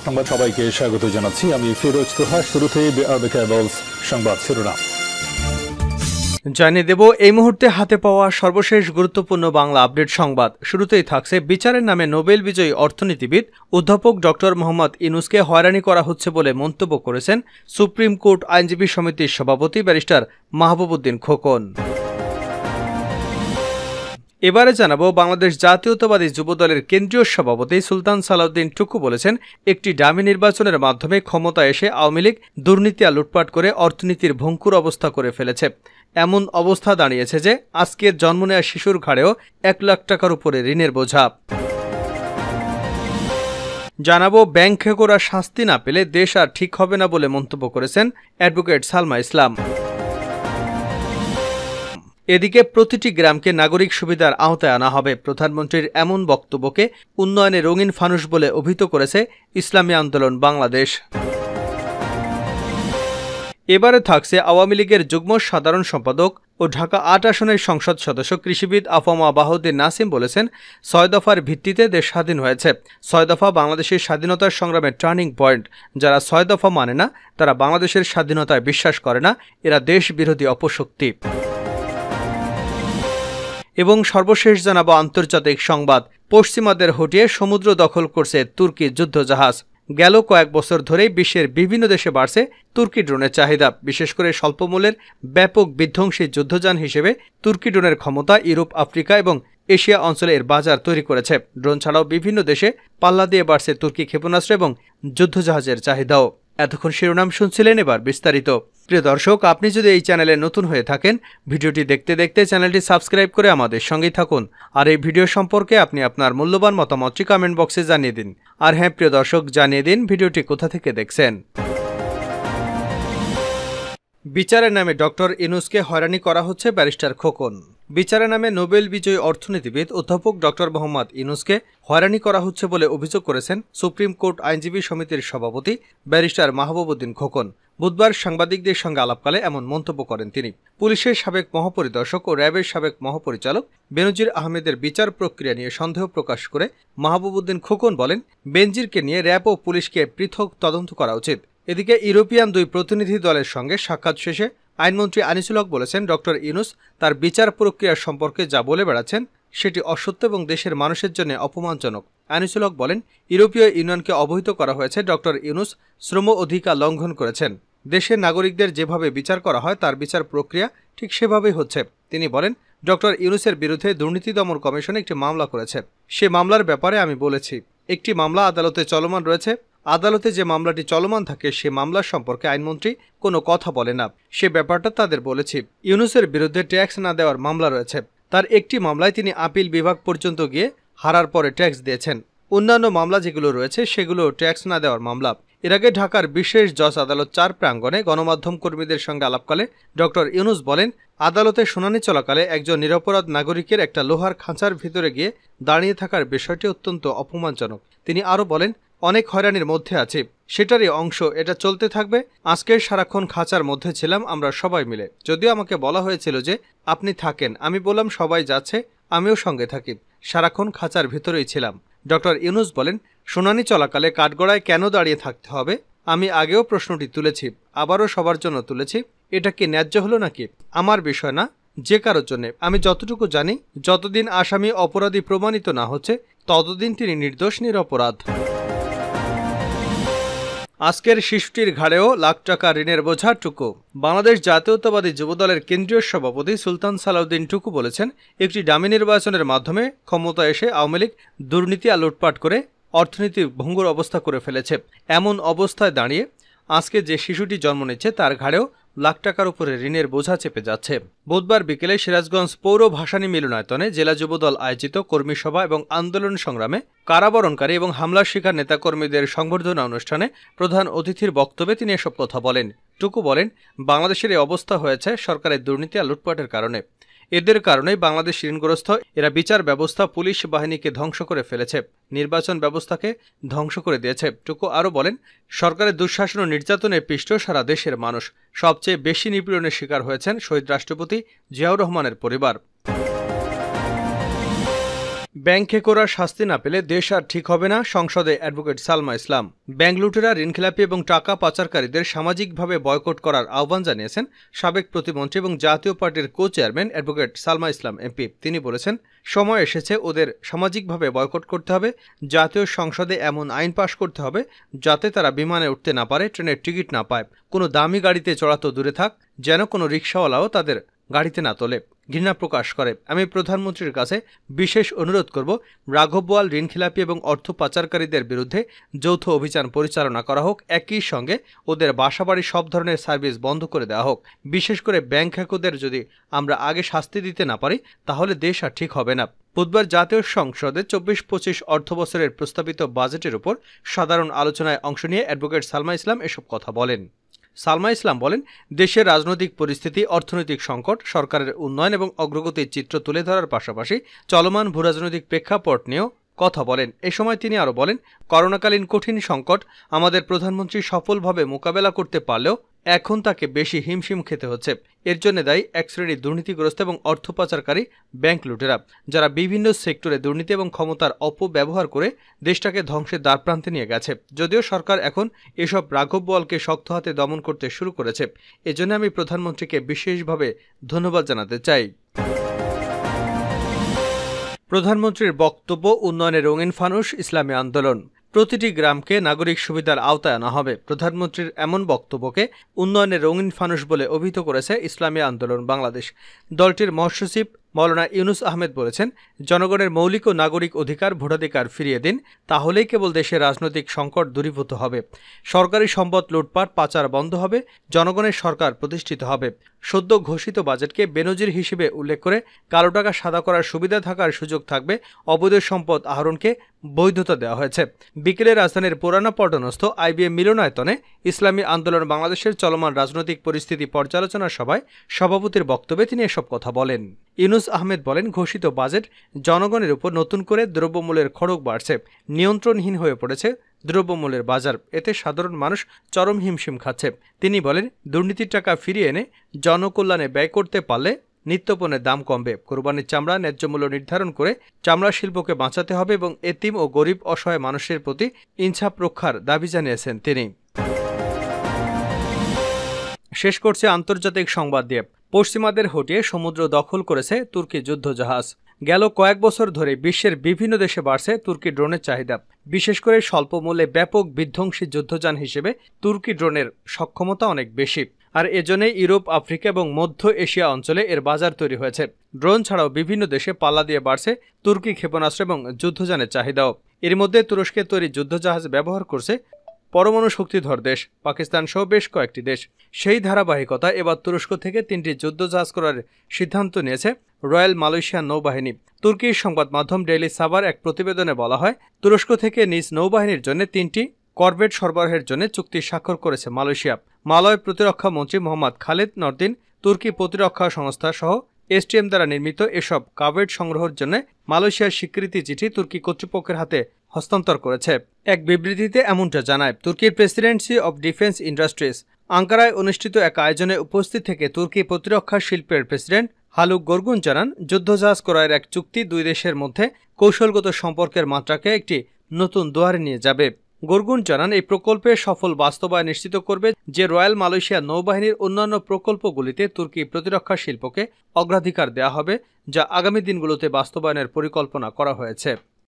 সংবাদ সবাইকে স্বাগত জানাচ্ছি। আমি ফিরোজ তোহা। শুরুতে সংবাদ শিরোনাম জানিয়ে দেব এই মুহূর্তে হাতে পাওয়া সর্বশেষ গুরুত্বপূর্ণ বাংলা আপডেট সংবাদ। শুরুতেই থাকছে বিচারের নামে নোবেল বিজয়ী অর্থনীতিবিদ অধ্যাপক ডক্টর মোহাম্মদ ইউনূসকে হয়রানি করা হচ্ছে বলে মন্তব্য করেছেন সুপ্রিম কোর্ট আইনজীবী সমিতির সভাপতি ব্যারিস্টার মাহবুবউদ্দিন খোকন। এবারে জানাবো বাংলাদেশ জাতীয়তাবাদী যুবদলের কেন্দ্রীয় সভাপতি সুলতান সালাউদ্দিন টুকু বলেছেন, একটি ডামি নির্বাচনের মাধ্যমে ক্ষমতায় এসে আওয়ামী লীগ দুর্নীতি আর লুটপাট করে অর্থনীতির ভঙ্গুর অবস্থা করে ফেলেছে। এমন অবস্থা দাঁড়িয়েছে যে আজকের জন্ম নেওয়া শিশুর ঘাড়েও 1 লাখ টাকার উপরে ঋণের বোঝা। জানাবো ব্যাংক হেকোরা শাস্তি না পেলে দেশ আর ঠিক হবে না বলে মন্তব্য করেছেন অ্যাডভোকেট সালমা ইসলাম। এদিকে প্রতিটি গ্রামকে নাগরিক সুবিধার আওতায় আনা হবে। প্রধানমন্ত্রীর এমন বক্তব্যকে উন্নয়নে রঙিন ফানুস বলে অভিহিত করেছে ইসলামী আন্দোলন বাংলাদেশ। এবারে থাকছে আওয়ামী লীগের যুগ্ম সাধারণ সম্পাদক ও ঢাকা ৮ আসনের সংসদ সদস্য কৃষিবিদ আফামা বাহাউদ্দিন নাসিম বলেছেন, ৬ দফার ভিত্তিতে দেশ স্বাধীন হয়েছে। ৬ দফা বাংলাদেশের স্বাধীনতার সংগ্রামের টার্নিং পয়েন্ট। যারা ৬ দফা মানে না, তারা বাংলাদেশের স্বাধীনতায় বিশ্বাস করে না, এরা দেশ বিরোধী অপশক্তি। এবং সর্বশেষ জানাবো আন্তর্জাতিক সংবাদ। পশ্চিমাদের হটিয়ে সমুদ্র দখল করছে তুর্কি যুদ্ধজাহাজ। গেল কয়েক বছর ধরেই বিশ্বের বিভিন্ন দেশে বাড়ছে তুর্কি ড্রোনের চাহিদা। বিশেষ করে স্বল্পমূল্যের ব্যাপক বিধ্বংসী যুদ্ধযান হিসেবে তুর্কি ড্রোনের ক্ষমতা ইউরোপ, আফ্রিকা এবং এশিয়া অঞ্চলে এর বাজার তৈরি করেছে। ড্রোন ছাড়াও বিভিন্ন দেশে পাল্লা দিয়ে বাড়ছে তুর্কি ক্ষেপণাস্ত্র এবং যুদ্ধজাহাজের চাহিদাও। এতক্ষণ শিরোনাম শুনছিলেন, এবার বিস্তারিত। প্রিয় দর্শক, আপনি যদি এই চ্যানেলে নতুন হয়ে থাকেন, ভিডিওটি দেখতে দেখতে চ্যানেলটি সাবস্ক্রাইব করে আমাদের সঙ্গেই থাকুন। আর এই ভিডিও সম্পর্কে আপনি আপনার মূল্যবান মতামতটি কমেন্ট বক্সে জানিয়ে দিন। আর হ্যাঁ প্রিয় দর্শক, জানিয়ে দিন ভিডিওটি কোথা থেকে দেখছেন। বিচারের নামে ডক্টর ইউনূসকে হয়রানি করা হচ্ছে ব্যারিস্টার খোকন। বিচারের নামে নোবেল বিজয়ী অর্থনীতিবিদ অধ্যাপক ডক্টর মোহাম্মদ ইউনূসকে হয়রানি করা হচ্ছে বলে অভিযোগ করেছেন সুপ্রিম কোর্ট আইনজীবী সমিতির সভাপতি ব্যারিস্টার মাহবুবউদ্দিন খোকন। বুধবার সাংবাদিকদের সঙ্গে আলাপকালে এমন মন্তব্য করেন তিনি। পুলিশের সাবেক মহাপরিদর্শক ও র্যাবের সাবেক মহাপরিচালক বেনজির আহমেদের বিচার প্রক্রিয়া নিয়ে সন্দেহ প্রকাশ করে মাহবুবউদ্দিন খোকন বলেন, বেনজিরকে নিয়ে র্যাব ও পুলিশকে পৃথক তদন্ত করা উচিত। এদিকে ইউরোপিয়ান 2 প্রতিনিধি দলের সঙ্গে সাক্ষাৎ শেষে আইনমন্ত্রী আনিসুল হক বলেছেন, ডক্টর ইউনূস তার বিচার প্রক্রিয়া সম্পর্কে যা বলে বেড়াচ্ছেন সেটি অসত্য এবং দেশের মানুষের জন্য অপমানজনক। আনিসুল হক বলেন, ইউরোপীয় ইউনিয়নকে অবহিত করা হয়েছে ডক্টর ইউনূস শ্রম অধিকার লঙ্ঘন করেছেন। দেশের নাগরিকদের যেভাবে বিচার করা হয় তার বিচার প্রক্রিয়া ঠিক সেভাবেই হচ্ছে। তিনি বলেন, ডক্টর ইউনূসের বিরুদ্ধে দুর্নীতি দমন কমিশন একটি মামলা করেছে। সে মামলার ব্যাপারে আমি বলেছি, একটি মামলা আদালতে চলমান রয়েছে। আদালতে যে মামলাটি চলমান থাকে সে মামলার সম্পর্কে আইনমন্ত্রী কোনো কথা বলে না। সে ব্যাপারটা তাদের বলেছি। ইউনূসের বিরুদ্ধে ট্যাক্স না দেওয়ার মামলা রয়েছে। তার একটি মামলায় তিনি আপিল বিভাগ পর্যন্ত গিয়ে হারার পরে ট্যাক্স দিয়েছেন। অন্যান্য মামলা যেগুলো রয়েছে সেগুলো ট্যাক্স না দেওয়ার মামলা। এর আগে ঢাকার বিশেষ জজ আদালত 4 প্রাঙ্গণে গণমাধ্যম কর্মীদের সঙ্গে আলাপকালে ডক্টর ইউনূস বলেন, আদালতে শুনানি চলাকালে একজন নিরপরাধ নাগরিকের একটা লোহার খাঁচার ভিতরে গিয়ে দাঁড়িয়ে থাকার বিষয়টি অত্যন্ত অপমানজনক। তিনি আরও বলেন, অনেক হয়রানির মধ্যে আছে, সেটারই অংশ, এটা চলতে থাকবে। আজকে সারাক্ষণ খাঁচার মধ্যে ছিলাম আমরা সবাই মিলে। যদিও আমাকে বলা হয়েছিল যে আপনি থাকেন, আমি বললাম সবাই যাচ্ছে, আমিও সঙ্গে থাকি। সারাক্ষণ খাঁচার ভিতরেই ছিলাম। ডক্টর ইউনূস বলেন, শুনানি চলাকালে কাঠগড়ায় কেন দাঁড়িয়ে থাকতে হবে? আমি আগেও প্রশ্নটি তুলেছি, আবারও সবার জন্য তুলেছি। এটা কি ন্যায্য হলো নাকি? আমার বিষয় না, যে কারোর জন্য। আমি যতটুকু জানি, যতদিন আসামি অপরাধী প্রমাণিত না হচ্ছে ততদিন তিনি নির্দোষ নিরপরাধ। আজকের শিশুটির ঘাড়েও লাখ টাকা ঋণের বোঝা টুকু। বাংলাদেশ জাতীয়তাবাদী যুবদলের কেন্দ্রীয় সভাপতি সুলতান সালাউদ্দিন টুকু বলেছেন, একটি ডামি নির্বাচনের মাধ্যমে ক্ষমতা এসে আওয়ামী লীগ দুর্নীতি আর লুটপাট করে অর্থনীতি ভঙ্গুর অবস্থা করে ফেলেছে। এমন অবস্থায় দাঁড়িয়ে আজকে যে শিশুটি জন্ম নিচ্ছে তার ঘাড়েও লাখ টাকার উপরে ঋণের বোঝা চেপে যাচ্ছে। বুধবার বিকেলে সিরাজগঞ্জ পৌর ভাসানী মিলনায়তনে জেলা যুবদল আয়োজিত কর্মী সভা এবং আন্দোলন সংগ্রামে কারাবরণকারী এবং হামলার শিকার নেতাকর্মীদের সংবর্ধনা অনুষ্ঠানে প্রধান অতিথির বক্তব্যে তিনি এসব কথা বলেন। টুকু বলেন, বাংলাদেশের এই অবস্থা হয়েছে সরকারের দুর্নীতি আর লুটপাটের কারণে। এদের কারণেই বাংলাদেশ ঋণগ্রস্ত। এরা বিচার ব্যবস্থা, পুলিশ বাহিনীকে ধ্বংস করে ফেলেছে, নির্বাচন ব্যবস্থাকে ধ্বংস করে দিয়েছে। টুকু আরও বলেন, সরকারের দুঃশাসন ও নির্যাতনে পিষ্ট সারা দেশের মানুষ। সবচেয়ে বেশি নিপীড়নের শিকার হয়েছেন শহীদ রাষ্ট্রপতি জিয়াউর রহমানের পরিবার। ব্যাংকে করা শাস্তি না পেলে দেশ আর ঠিক হবে না, সংসদে অ্যাডভোকেট সালমা ইসলাম। ব্যাংক লুটেরা, ঋণখেলাপি এবং টাকা পাচারকারীদের সামাজিকভাবে বয়কট করার আহ্বান জানিয়েছেন সাবেক প্রতিমন্ত্রী এবং জাতীয় পার্টির কো চেয়ারম্যান অ্যাডভোকেট সালমা ইসলাম এমপি। তিনি বলেছেন, সময় এসেছে ওদের সামাজিকভাবে বয়কট করতে হবে। জাতীয় সংসদে এমন আইন পাশ করতে হবে যাতে তারা বিমানে উঠতে না পারে, ট্রেনের টিকিট না পায়, কোনো দামি গাড়িতে চড়া তো দূরে থাক, যেন কোনো রিকশাওয়ালাও তাদের গাড়িতে না তোলে, ঘৃণা প্রকাশ করে। আমি প্রধানমন্ত্রীর কাছে বিশেষ অনুরোধ করব, রাঘব বোয়াল, ঋণখেলাপি এবং অর্থ পাচারকারীদের বিরুদ্ধে যৌথ অভিযান পরিচালনা করা হোক। একই সঙ্গে ওদের বাসাবাড়ি সব ধরনের সার্ভিস বন্ধ করে দেওয়া হোক। বিশেষ করে ব্যাংক হ্যাকরদের যদি আমরা আগে শাস্তি দিতে না পারি তাহলে দেশ আর ঠিক হবে না। বুধবার জাতীয় সংসদে 24-25 অর্থবছরের প্রস্তাবিত বাজেটের উপর সাধারণ আলোচনায় অংশ নিয়ে অ্যাডভোকেট সালমা ইসলাম এসব কথা বলেন। সালমা ইসলাম বলেন, দেশের রাজনৈতিক পরিস্থিতি, অর্থনৈতিক সংকট, সরকারের উন্নয়ন এবং অগ্রগতির চিত্র তুলে ধরার পাশাপাশি চলমান ভূরাজনৈতিক প্রেক্ষাপট নিয়েও কথা বলেন। এ সময় তিনি আরও বলেন, করোনাকালীন কঠিন সংকট আমাদের প্রধানমন্ত্রী সফলভাবে মোকাবেলা করতে পারলেও এখন তাকে বেশি হিমশিম খেতে হচ্ছে। এর জন্য দায়ী এক শ্রেণীর দুর্নীতিগ্রস্ত এবং অর্থ পাচারকারী ব্যাংক লুটেরা, যারা বিভিন্ন সেক্টরে দুর্নীতি এবং ক্ষমতার অপব্যবহার করে দেশটাকে ধ্বংসের দ্বারপ্রান্তে নিয়ে গেছে। যদিও সরকার এখন এসব রাঘব বোয়ালকে শক্ত হাতে দমন করতে শুরু করেছে, এজন্য আমি প্রধানমন্ত্রীকে বিশেষভাবে ধন্যবাদ জানাতে চাই। প্রধানমন্ত্রীর বক্তব্য, উন্নয়নের রঙিন ফানুস, ইসলামী আন্দোলন। প্রতিটি গ্রামকে নাগরিক সুবিধার আওতায় আনা হবে। প্রধানমন্ত্রীর এমন বক্তব্যকে উন্নয়নের রঙিন ফানুস বলে অভিহিত করেছে ইসলামী আন্দোলন বাংলাদেশ। দলটির মহাসচিব মওলানা ইউনুস আহমেদ বলেছেন, জনগণের মৌলিক ও নাগরিক অধিকার, ভোটাধিকার ফিরিয়ে দিন, তাহলেই কেবল দেশের রাজনৈতিক সংকট দূরীভূত হবে, সরকারি সম্পদ লুটপাট পাচার বন্ধ হবে, জনগণের সরকার প্রতিষ্ঠিত হবে। সদ্য ঘোষিত বাজেটকে বেনজির হিসেবে উল্লেখ করে কালো টাকা সাদা করার সুবিধা থাকার সুযোগ থাকবে, অবৈধ সম্পদ আহরণকে বৈধতা দেওয়া হয়েছে। বিকেলে রাজধানীর পুরানা পল্টনস্থ IBM মিলনায়তনে ইসলামী আন্দোলন বাংলাদেশের চলমান রাজনৈতিক পরিস্থিতি পর্যালোচনা সভায় সভাপতির বক্তব্যে তিনি এসব কথা বলেন। ইউনুস আহমেদ বলেন, ঘোষিত বাজেট জনগণের উপর নতুন করে দ্রব্যমূল্যের খড়গ বাড়ছে, নিয়ন্ত্রণহীন হয়ে পড়েছে দ্রব্যমূল্যের বাজার, এতে সাধারণ মানুষ চরম হিমশিম খাচ্ছে। তিনি বলেন, দুর্নীতির টাকা ফিরিয়ে এনে জনকল্যাণে ব্যয় করতে পারলে নিত্যপণ্যের দাম কমবে। কোরবানির চামড়া ন্যায্য মূল্য নির্ধারণ করে চামড়া শিল্পকে বাঁচাতে হবে এবং এতিম ও গরিব অসহায় মানুষের প্রতি ইনসাফ রক্ষার দাবি জানিয়েছেন তিনি। শেষ করছে আন্তর্জাতিক সংবাদ দিয়ে। পশ্চিমাদের হটিয়ে সমুদ্র দখল করেছে তুর্কি যুদ্ধজাহাজ। গেল কয়েক বছর ধরে বিশ্বের বিভিন্ন দেশে বাড়ছে তুর্কি ড্রোনের চাহিদা। বিশেষ করে স্বল্প মূল্যে ব্যাপক বিধ্বংসী যুদ্ধযান হিসেবে তুর্কি ড্রোনের সক্ষমতা অনেক বেশি। আর এজন্যই ইউরোপ, আফ্রিকা এবং মধ্য এশিয়া অঞ্চলে এর বাজার তৈরি হয়েছে। ড্রোন ছাড়াও বিভিন্ন দেশে পাল্লা দিয়ে বাড়ছে তুর্কি ক্ষেপণাস্ত্র এবং যুদ্ধযানের চাহিদাও। এর মধ্যে তুরস্কের তৈরি যুদ্ধজাহাজ ব্যবহার করছে পরমাণু শক্তিধর দেশ পাকিস্তান সহ বেশ কয়েকটি দেশ। সেই ধারাবাহিকতা এবার তুরস্ক থেকে 3টি যুদ্ধজাহাজ করার সিদ্ধান্ত নিয়েছে রয়্যাল মালয়েশিয়ান নৌবাহিনী। তুর্কির সংবাদ মাধ্যম ডেইলি সাবার এক প্রতিবেদনে বলা হয়, তুরস্ক থেকে নিজ নৌবাহিনীর জন্য 3টি করভেট সরবরাহের জন্য চুক্তি স্বাক্ষর করেছে মালয়েশিয়া। মালয় প্রতিরক্ষা মন্ত্রী মোহাম্মদ খালেদ নরদিন তুর্কি প্রতিরক্ষা সংস্থা সহ STM দ্বারা নির্মিত এসব করভেট সংগ্রহের জন্য মালয়েশিয়ার স্বীকৃতি চিঠি তুর্কি কর্তৃপক্ষের হাতে হস্তান্তর করেছে। এক বিবৃতিতে এমনটা জানায় তুর্কির প্রেসিডেন্সি অব ডিফেন্স ইন্ডাস্ট্রিজ। আঙ্কারায় অনুষ্ঠিত এক আয়োজনে উপস্থিত থেকে তুর্কি প্রতিরক্ষা শিল্পের প্রেসিডেন্ট হালুক গর্গুন জানান, যুদ্ধজাহাজ ক্রয়ের এক চুক্তি দুই দেশের মধ্যে কৌশলগত সম্পর্কের মাত্রাকে একটি নতুন দুয়ারে নিয়ে যাবে। গর্গুন জানান, এই প্রকল্পের সফল বাস্তবায়ন নিশ্চিত করবে যে রয়্যাল মালয়েশিয়া নৌবাহিনীর অন্যান্য প্রকল্পগুলিতে তুর্কি প্রতিরক্ষা শিল্পকে অগ্রাধিকার দেওয়া হবে, যা আগামী দিনগুলোতে বাস্তবায়নের পরিকল্পনা করা হয়েছে।